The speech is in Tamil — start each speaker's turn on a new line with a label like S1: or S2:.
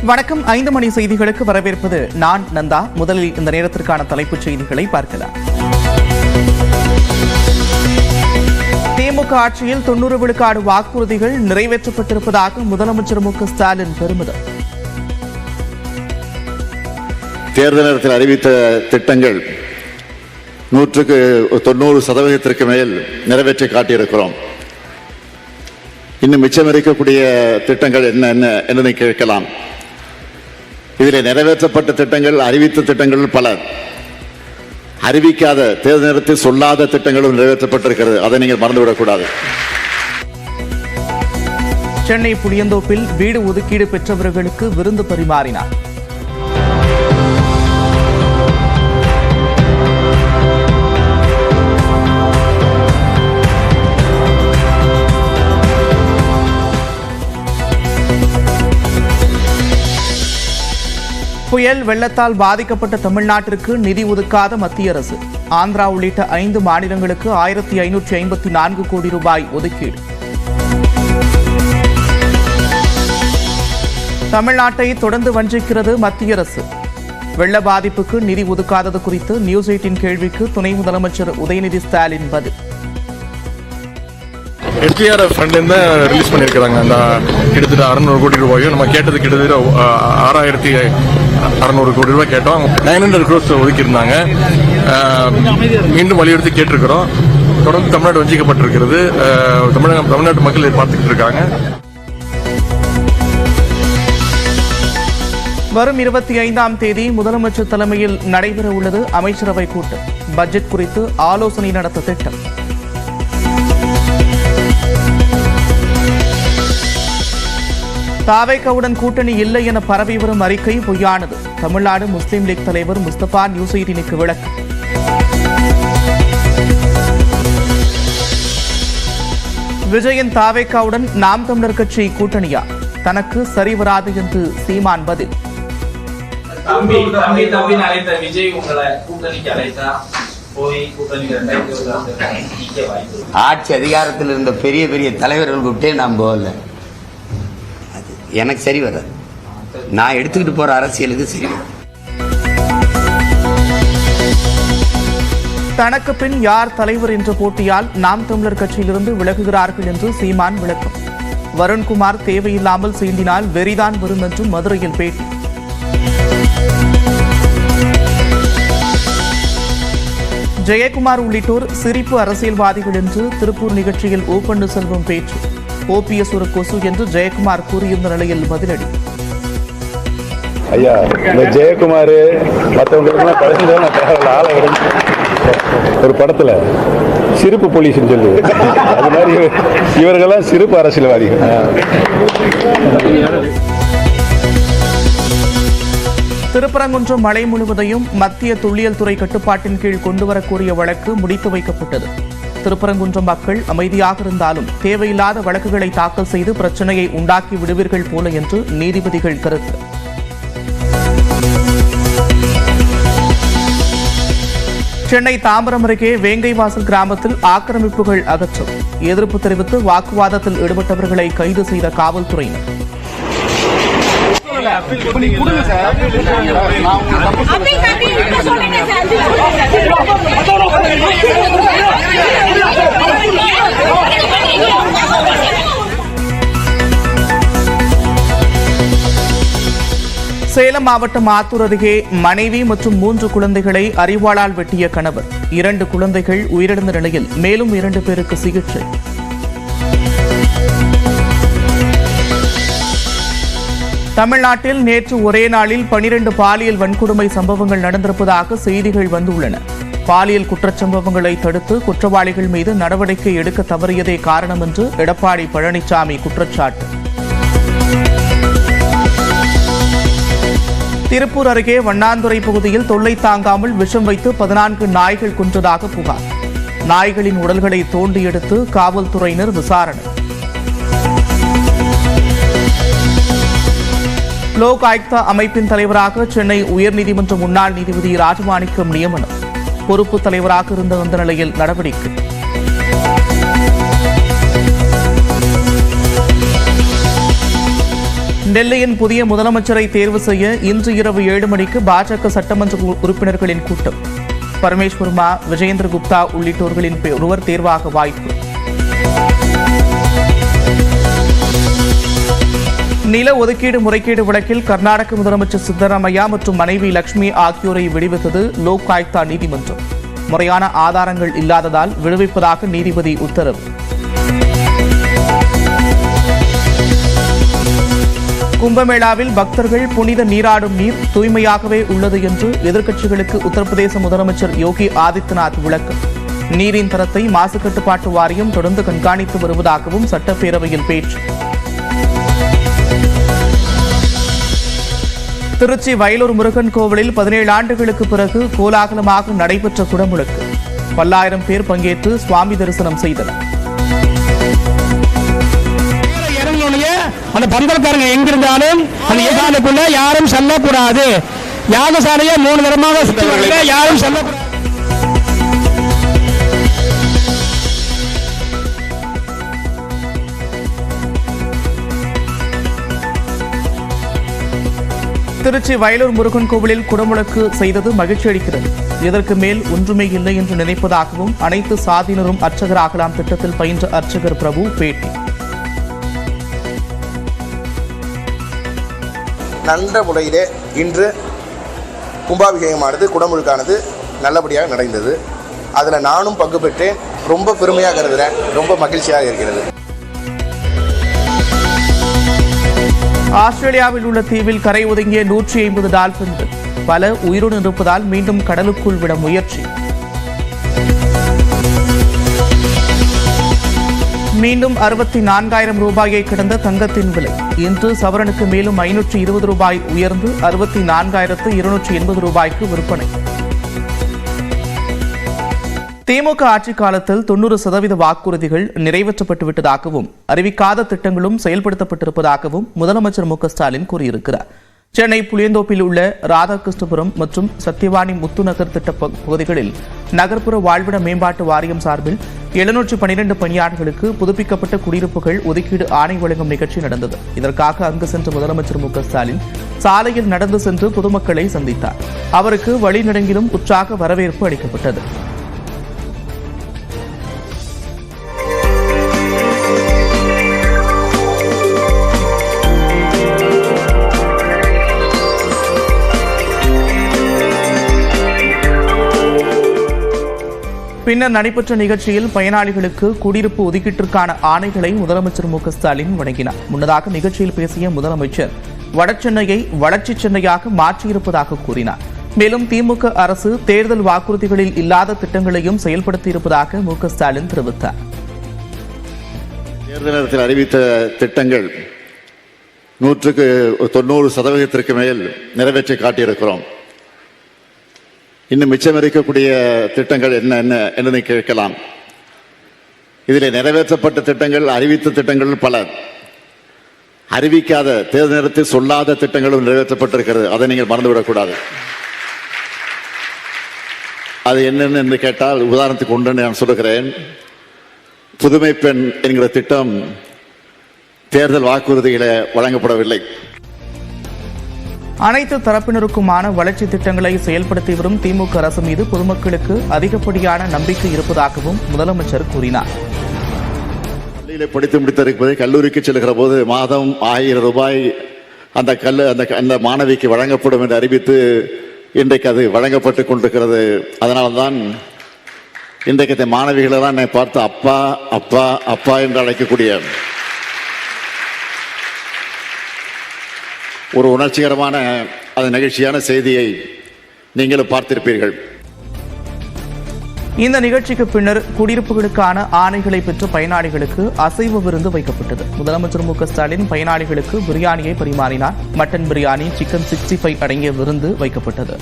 S1: வணக்கம். 5 மணி செய்திகளுக்கு வரவேற்பது நான் நந்தா. முதலில் இந்த நேரத்திற்கான தலைப்புச் செய்திகளை பார்க்கலாம். திமுக ஆட்சியில் 90 விழுக்காடு வாக்குறுதிகள் நிறைவேற்றப்பட்டிருப்பதாக முதலமைச்சர் மு.க.ஸ்டாலின் பெருமிதம்.
S2: தேர்தல் நேரத்தில் அறிவித்த திட்டங்கள் 90% மேல் நிறைவேற்றி காட்டியிருக்கிறோம். இன்னும் மிச்சம் இருக்கக்கூடிய திட்டங்கள் என்ன கேட்கலாம். இதில் நிறைவேற்றப்பட்ட திட்டங்கள், அறிவித்த திட்டங்கள் பல, அறிவிக்காத தேர்தல் நேரத்தில் சொல்லாத திட்டங்களும் நிறைவேற்றப்பட்டிருக்கிறது. அதை நீங்கள் மறந்துவிடக்கூடாது.
S1: சென்னை புளியந்தோப்பில் வீடு ஒதுக்கீடு பெற்றவர்களுக்கு விருந்து பரிமாறினார். புயல் வெள்ளத்தால் பாதிக்கப்பட்ட தமிழ்நாட்டிற்கு நிதி ஒதுக்காத மத்திய அரசு. ஆந்திரா உள்ளிட்ட 5 மாநிலங்களுக்கு 1554 கோடி ரூபாய் ஒதுக்கீடு. தமிழ்நாட்டை தொடர்ந்து வஞ்சிக்கிறது மத்திய அரசு. வெள்ள பாதிப்புக்கு நிதி ஒதுக்காதது குறித்து நியூஸ் 18 கேள்விக்கு துணை முதலமைச்சர் உதயநிதி ஸ்டாலின் பதில்.
S3: SDRF ஃபண்ட்லேருந்து ரிலீஸ் பண்ணியிருக்கிறாங்க. அந்த கிட்டத்தட்ட 600 கோடி ரூபாயும் நம்ம கேட்டது கிட்டத்தட்ட 6600 கோடி ரூபாய் கேட்டோம். 900 crores ஒதுக்கியிருந்தாங்க. மீண்டும் வலியுறுத்தி கேட்டிருக்கிறோம். தொடர்ந்து தமிழ்நாடு வஞ்சிக்கப்பட்டிருக்கிறது. தமிழ்நாட்டு மக்கள் இதை பார்த்துக்கிட்டு இருக்காங்க.
S1: வரும் 25ஆம் தேதி முதலமைச்சர் தலைமையில் நடைபெற உள்ளது அமைச்சரவை கூட்டம். பட்ஜெட் குறித்து ஆலோசனை நடத்த திட்டம். தாவேகாவுடன் கூட்டணி இல்லை என பரவி வரும் அறிக்கை பொய்யானது. தமிழ்நாடு முஸ்லீம் லீக் தலைவர் முஸ்தபா நியூஸ் 18க்கு விளக்கம். விஜயன் தாவேகாவுடன் நாம் தமிழர் கட்சி கூட்டணியா? தனக்கு சரி வராது என்று சீமான் பதில்.
S4: ஆட்சி அதிகாரத்தில் இருந்த பெரிய பெரிய தலைவர்கள் கூப்பிட்டே நான் போகல. எனக்கு சரி வராது. நான் எடுத்துக்கிட்டு போற அரசியலுக்கு சரி வராது.
S1: தனக்கு பின் யார் தலைவர் என்ற போட்டியால் நாம் தமிழர் கட்சியிலிருந்து விலகுகிறார்கள் என்று சீமான் விளக்கம். வருண்குமார் தேவையில்லாமல் சீண்டினால் வெறிதான் வரும் என்றும் மதுரையில் பேட்டி. ஜெயக்குமார் உள்ளிட்டோர் சிரிப்பு அரசியல்வாதிகள் என்று திருப்பூர் நிகழ்ச்சியில் ஓ பன்னீர்செல்வம் பேச்சு. OPS ஒரு கொசு என்று ஜெயக்குமார் கூறியிருந்த நிலையில் பதிலடி.
S5: ஐயா, இந்த ஜெயக்குமார் மற்றவங்களுக்கு ஒரு படத்துல சிரிப்பு போலீஸ் சொல்லி, அது மாதிரி இவர்களெல்லாம் சிரிப்பு அரசியல்வாதிகள்.
S1: திருப்பரங்குன்றம் மலை முழுவதையும் மத்திய தொல்லியல் துறை கட்டுப்பாட்டின் கீழ் கொண்டுவரக்கூடிய வழக்கு முடித்து வைக்கப்பட்டது. திருப்பரங்குன்றம் மக்கள் அமைதியாக இருந்தாலும் தேவையில்லாத வழக்குகளை தாக்கல் செய்து பிரச்சனையை உண்டாக்கி விடுவீர்கள் போல என்று நீதிபதிகள் கருத்து. சென்னை தாம்பரம் அருகே வேங்கைவாசல் கிராமத்தில் ஆக்கிரமிப்புகள் அகற்றம். எதிர்ப்பு தெரிவித்து வாக்குவாதத்தில் ஈடுபட்டவர்களை கைது செய்த காவல்துறையினர். சேலம் மாவட்டம் ஆத்தூர் அருகே மனைவி மற்றும் 3 குழந்தைகளை அரிவாளால் வெட்டிய கணவர். 2 குழந்தைகள் உயிரிழந்த நிலையில் மேலும் 2 பேருக்கு சிகிச்சை. தமிழ்நாட்டில் நேற்று ஒரே நாளில் 12 பாலியல் வன்கொடுமை சம்பவங்கள் நடந்திருப்பதாக செய்திகள் வந்துள்ளன. பாலியல் குற்றச்சம்பவங்களை தடுத்து குற்றவாளிகள் மீது நடவடிக்கை எடுக்க தவறியதே காரணம் என்று எடப்பாடி பழனிசாமி குற்றச்சாட்டு. திருப்பூர் அருகே வண்ணாந்துறை பகுதியில் தொல்லை தாங்காமல் விஷம் வைத்து 14 நாய்கள் கொன்றதாக புகார். நாய்களின் உடல்களை தோண்டி எடுத்து காவல்துறையினர் விசாரணை. லோக் ஆயுக்தா அமைப்பின் தலைவராக சென்னை உயர்நீதிமன்ற முன்னாள் நீதிபதி ராஜமாணிக்கம் நியமனம். பொறுப்பு தலைவராக இருந்த அந்த நிலையில் நடவடிக்கை. நெல்லையின் புதிய முதலமைச்சரை தேர்வு செய்ய இன்று இரவு 7 மணிக்கு பாஜக சட்டமன்ற உறுப்பினர்களின் கூட்டம். பரமேஸ்வர்மா, விஜயேந்திர குப்தா உள்ளிட்டோர்களின் ஒருவர் தேர்வாக வாய்ப்பு. நில ஒதுக்கீடு முறைகேடு வழக்கில் கர்நாடக முதலமைச்சர் சித்தராமையா மற்றும் மனைவி லட்சுமி ஆகியோரை விடுவித்தது லோக் ஆயுக்தா நீதிமன்றம். முறையான ஆதாரங்கள் இல்லாததால் விடுவிப்பதாக நீதிபதி உத்தரவு. கும்பமேளாவில் பக்தர்கள் புனித நீராடும் நீர் தூய்மையாகவே உள்ளது என்று எதிர்க்கட்சிகளுக்கு உத்தரப்பிரதேச முதலமைச்சர் யோகி ஆதித்யநாத் விளக்கம். நீரின் தரத்தை மாசு கட்டுப்பாட்டு வாரியம் தொடர்ந்து கண்காணித்து வருவதாகவும் சட்டப்பேரவையில் பேச்சு. திருச்சி வயலூர் முருகன் கோவிலில் 17 ஆண்டுகளுக்கு பிறகு கோலாகலமாக நடைபெற்ற குடமுழுக்கு. பல்லாயிரம் பேர் பங்கேற்று சுவாமி தரிசனம் செய்தனர்.
S6: அந்த பந்தல்காரங்க எங்கிருந்தாலும் அந்த ஏகாலுக்குள்ள யாரும் செல்லக்கூடாது. யாகசாலையை 3 தரமாக சுற்றி யாரும் செல்லக்கூடாது.
S1: திருச்சி வயலூர் முருகன் கோவிலில் குடமுழுக்கு செய்தது மகிழ்ச்சி அளிக்கிறது. இதற்கு மேல் ஒன்றுமே இல்லை என்று நினைப்பதாகவும் அனைத்து சாதியினரும் அர்ச்சகராகலாம் திட்டத்தில் பயின்ற அர்ச்சகர் பிரபு பேட்டி.
S7: நல்ல முறையிலே இன்று கும்பாபிஷேகமானது குடமுழுக்கானது நல்லபடியாக நடந்தது. அதில் நானும் பங்கு பெற்றேன். ரொம்ப பெருமையாக கருதுகிறேன். ரொம்ப மகிழ்ச்சியாக இருக்கிறது.
S1: ஆஸ்திரேலியாவில் உள்ள தீவில் கரை ஒதுங்கிய 150 டால்பின்கள் பல உயிருடன் இருப்பதால் மீண்டும் கடலுக்குள் விட முயற்சி. மீண்டும் 64,000 ரூபாயை கடந்த தங்கத்தின் விலை. இன்று சவரனுக்கு மேலும் 520 ரூபாய் உயர்ந்து 64,280 ரூபாய்க்கு விற்பனை. திமுக ஆட்சி காலத்தில் 90% வாக்குறுதிகள் நிறைவேற்றப்பட்டுவிட்டதாகவும் அறிவிக்காத திட்டங்களும் செயல்படுத்தப்பட்டிருப்பதாகவும் முதலமைச்சர் மு.க.ஸ்டாலின் கூறியிருக்கிறார். சென்னை புளியந்தோப்பில் உள்ள ராதாகிருஷ்ணபுரம் மற்றும் சத்தியவாணி முத்துநகர் திட்ட பகுதிகளில் நகர்ப்புற வாழ்விட மேம்பாட்டு வாரியம் சார்பில் 712 பணியாளர்களுக்கு புதுப்பிக்கப்பட்ட குடியிருப்புகள் ஒதுக்கீடு ஆணை வழங்கும் நிகழ்ச்சி நடந்தது. இதற்காக அங்கு சென்ற முதலமைச்சர் மு.க.ஸ்டாலின் சாலையில் நடந்து சென்று பொதுமக்களை சந்தித்தார். அவருக்கு வழிநெடுங்கிலும் உற்சாக வரவேற்பு அளிக்கப்பட்டது. பின்னர் நடைபெற்ற நிகழ்ச்சியில் பயனாளிகளுக்கு குடியிருப்பு ஒதுக்கீட்டிற்கான ஆணைகளை முதலமைச்சர் மு.க.ஸ்டாலின் வழங்கினார். முன்னதாக நிகழ்ச்சியில் பேசிய முதலமைச்சர் வடசென்னையை வளர்ச்சி சென்னையாக மாற்றியிருப்பதாக கூறினார். மேலும் திமுக அரசு தேர்தல் வாக்குறுதிகளில் இல்லாத திட்டங்களையும் செயல்படுத்தியிருப்பதாக மு.க.ஸ்டாலின் தெரிவித்தார்.
S2: தேர்தல் நேரத்தில் அறிவித்த திட்டங்கள் 90% மேல் நிறைவேற்றி காட்டியிருக்கிறோம். இன்னும் மிச்சம் இருக்கக்கூடிய திட்டங்கள் என்ன என்பதை கேட்கலாம். இதில் நிறைவேற்றப்பட்ட திட்டங்கள், அறிவித்த திட்டங்கள் பல, அறிவிக்காத தேர்தல் நேரத்தில் சொல்லாத திட்டங்களும் நிறைவேற்றப்பட்டிருக்கிறது. அதை நீங்கள் மறந்துவிடக்கூடாது. அது என்னென்னு என்று கேட்டால் உதாரணத்துக்கு ஒன்று நான் சொல்லுகிறேன். புதுமை பெண் என்கிற திட்டம் தேர்தல் வாக்குறுதிகளை வழங்கப்படவில்லை.
S1: அனைத்து தரப்பினருக்குமான வளர்ச்சி திட்டங்களை செயல்படுத்தி வரும் திமுக அரசு மீது பொதுமக்களுக்கு அதிகப்படியான நம்பிக்கை இருப்பதாகவும் முதலமைச்சர் கூறினார்.
S2: பள்ளியிலே படித்து முடித்திருப்பது கல்லூரிக்கு செல்கிற போது மாதம் 1000 ரூபாய் அந்த மாணவிக்கு வழங்கப்படும் என்று அறிவித்து இன்றைக்கு அது வழங்கப்பட்டுக் கொண்டிருக்கிறது. அதனால்தான் இன்றைக்கு மாணவிகளை தான் என்னை பார்த்து அப்பா அப்பா அப்பா என்று அழைக்கக்கூடிய ஒரு உணர்ச்சிகரமான அது நிகழ்ச்சியான செய்தியை நீங்களும் பார்த்திருப்பீர்கள்.
S1: இந்த நிகழ்ச்சிக்கு பின்னர் குடியிருப்புகளுக்கான ஆணைகளை பெற்ற பயனாளிகளுக்கு அசைவ விருந்து வைக்கப்பட்டது. முதலமைச்சர் மு.க.ஸ்டாலின் பயனாளிகளுக்கு பிரியாணியை பரிமாறினார். மட்டன் பிரியாணி, சிக்கன் 65 அடங்கிய விருந்து வைக்கப்பட்டது.